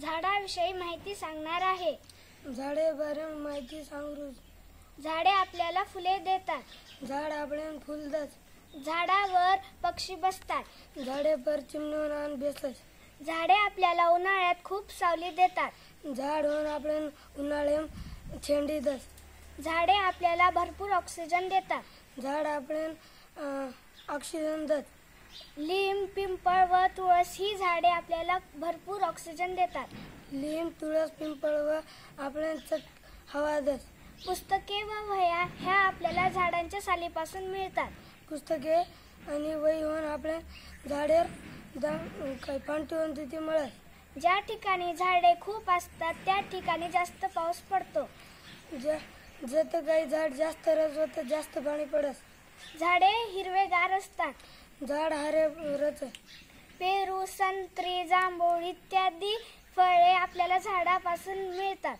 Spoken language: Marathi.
झाडाविषयी माहिती सांगणार आहे. झाडे बारे माहिती सांगू. झाडे आपल्याला फुले देतात. झाड आपल्याला फुल देत. झाडावर पक्षी बसतात. झाडे पर चिमणून आण बेसत. झाडे आपल्याला उन्हाळ्यात खूप सावली देतात. झाड होऊन आपल्याला उन्हाळ्यात थंडी देत. झाडे आपल्याला भरपूर ऑक्सिजन देतात. झाड आपल्याला ऑक्सिजन देत. लिंब, पिंपळ व तुळस ही झाडे आपल्याला भरपूर ऑक्सिजन देतात. लिंब, तुळस, पिंपळ व आपल्याला हवा देत. पुस्तके व वह्या ह्या आपल्याला झाडांच्या सालीपासून मिळतात. पुस्तके आणि वही होऊन आपल्या झाडावर पांठवून तिथे मिळत. ज्या ठिकाणी झाडे खूप असतात त्या ठिकाणी जास्त पाऊस पडतो. जत काही झाड जास्त रस होत जास्त पाणी पडत. झाडे हिरवेगार असतात. झाड हरे रच. पेरू, संत्री, जांभूळ इत्यादी फळे आपल्याला झाडापासून मिळतात.